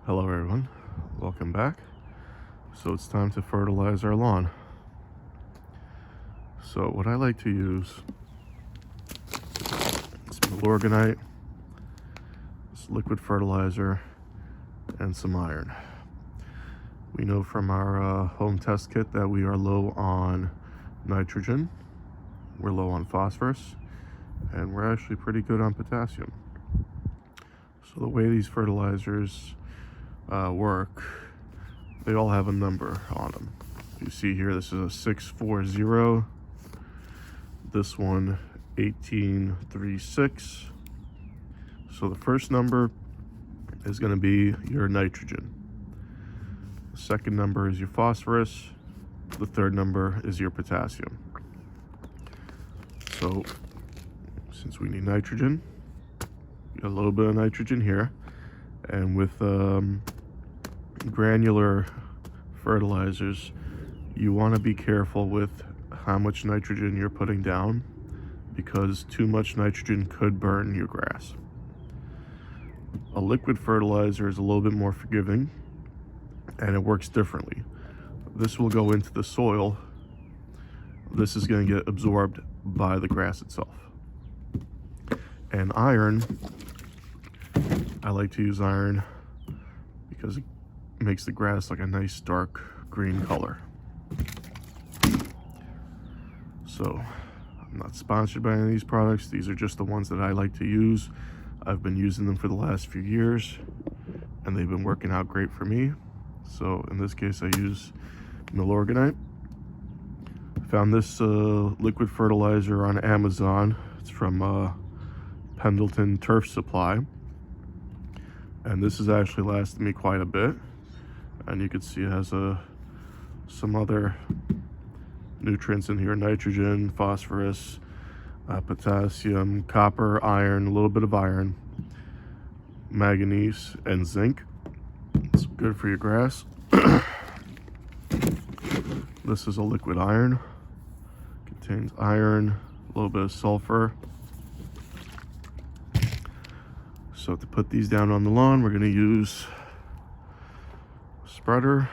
Hello everyone, welcome back. So it's time to fertilize our lawn. So what I like to use is Milorganite, this liquid fertilizer, and some iron. We know from our home test kit that we are low on nitrogen, we're low on phosphorus, and we're actually pretty good on potassium. So the way these fertilizers work, they all have a number on them. You see here, this is a 640, this one 1836. So the first number is going to be your nitrogen, the second number is your phosphorus, the third number is your potassium. So since we need nitrogen, a little bit of nitrogen here, and with granular fertilizers, you want to be careful with how much nitrogen you're putting down, because too much nitrogen could burn your grass. A liquid fertilizer is a little bit more forgiving and it works differently. This will go into the soil. This is going to get absorbed by the grass itself. And iron, I like to use iron because it makes the grass like a nice dark green color. So I'm not sponsored by any of these products. These are just the ones that I like to use. I've been using them for the last few years and they've been working out great for me. So in this case, I use Milorganite. I found this liquid fertilizer on Amazon. It's from Pendleton Turf Supply. And this has actually lasted me quite a bit. And you can see it has some other nutrients in here: nitrogen, phosphorus, potassium, copper, iron, a little bit of iron, manganese, and zinc. It's good for your grass. This is a liquid iron. Contains iron, a little bit of sulfur. So to put these down on the lawn, we're going to use a spreader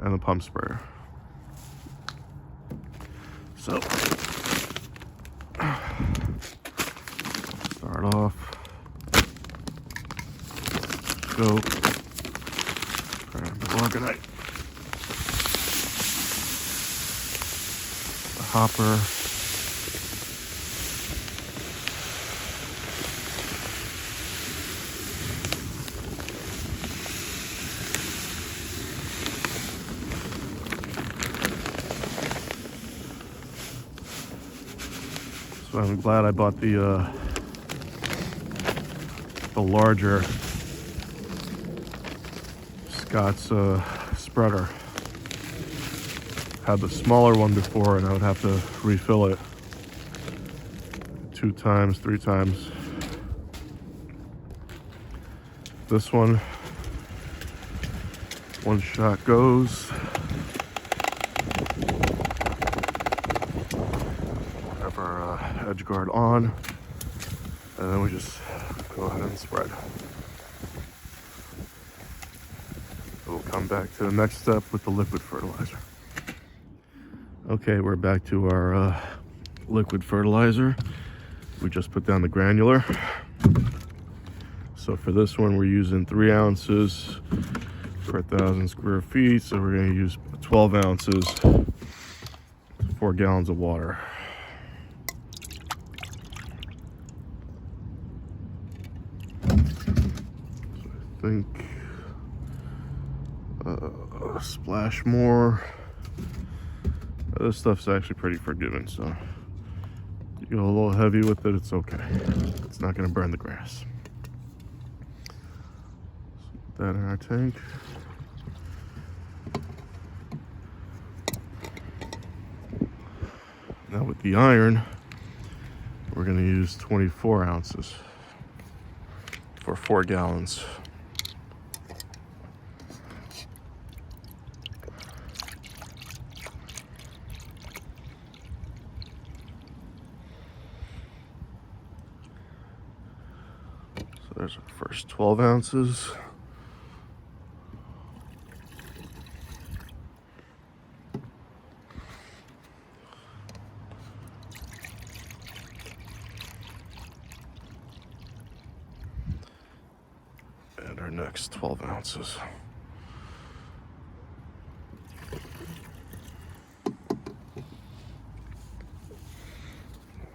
and a pump sprayer. So start off, go, grab the Milorganite, the hopper, so I'm glad I bought the larger Scott's spreader. Had the smaller one before and I would have to refill it 2 times, 3 times. This one shot goes. Have our edge guard on, and then we just go ahead and spread. We'll come back to the next step with the liquid fertilizer. Okay, we're back to our liquid fertilizer. We just put down the granular. So for this one, we're using 3 ounces per 1,000 square feet. So we're going to use 12 ounces, 4 gallons of water. So I think a splash more. This stuff's actually pretty forgiving, so you go a little heavy with it, it's okay. It's not going to burn the grass. So put that in our tank. Now with the iron, we're going to use 24 ounces for 4 gallons. So there's our first 12 ounces. And our next 12 ounces.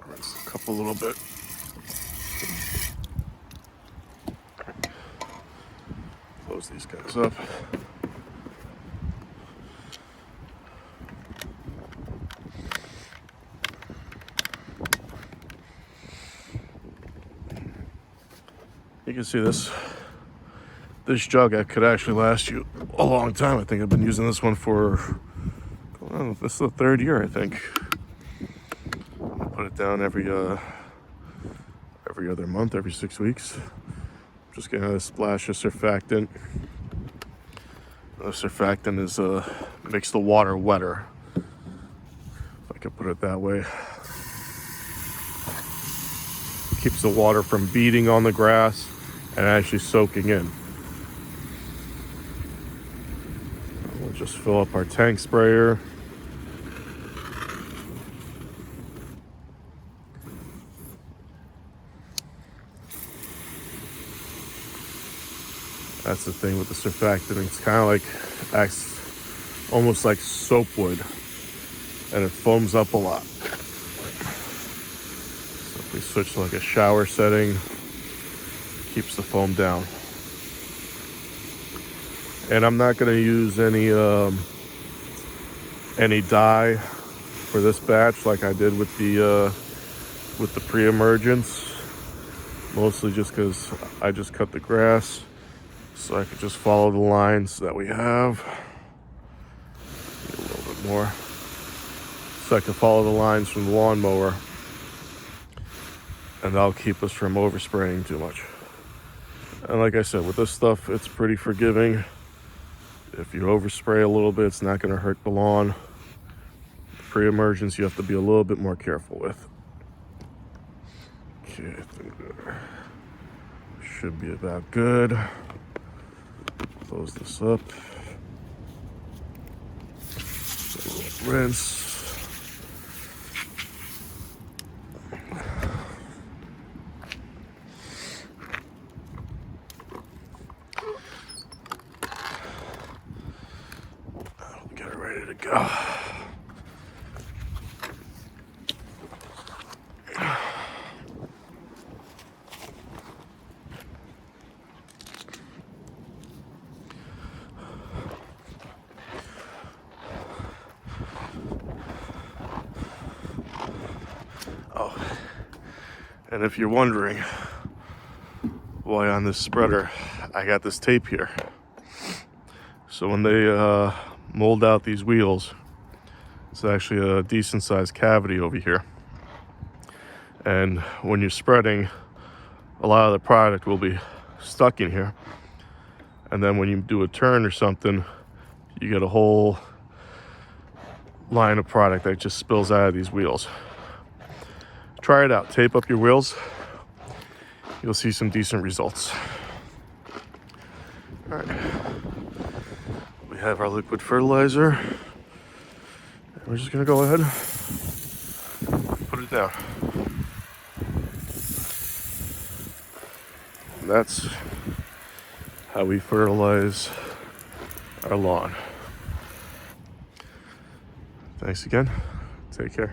Rinse the cup a little bit. Close these guys up. You can see this jug could actually last you a long time. I think I've been using this one for, well, this is the 3rd year, I think. I put it down every other month, every 6 weeks. Just getting a splash of surfactant. The surfactant is makes the water wetter, if I could put it that way. Keeps the water from beading on the grass and actually soaking in. We'll just fill up our tank sprayer. That's the thing with the surfactant. It's kind of like, acts almost like soap would, and it foams up a lot. So if we switch to like a shower setting, keeps the foam down. And I'm not going to use any dye for this batch like I did with the pre-emergence. Mostly just because I just cut the grass, so I could just follow the lines that we have. Need a little bit more, so I can follow the lines from the lawnmower, and that'll keep us from overspraying too much. And like I said, with this stuff, it's pretty forgiving. If you overspray a little bit, it's not going to hurt the lawn. Pre-emergence, you have to be a little bit more careful with. Okay, I think that should be about good. Close this up. Rinse. Get it ready to go. Oh, and if you're wondering why on this spreader I got this tape here. So when they mold out these wheels, it's actually a decent sized cavity over here. And when you're spreading, a lot of the product will be stuck in here. And then when you do a turn or something, you get a whole line of product that just spills out of these wheels. Try it out. Tape up your wheels. You'll see some decent results. All right. We have our liquid fertilizer. And we're just gonna go ahead and put it down. And that's how we fertilize our lawn. Thanks again. Take care.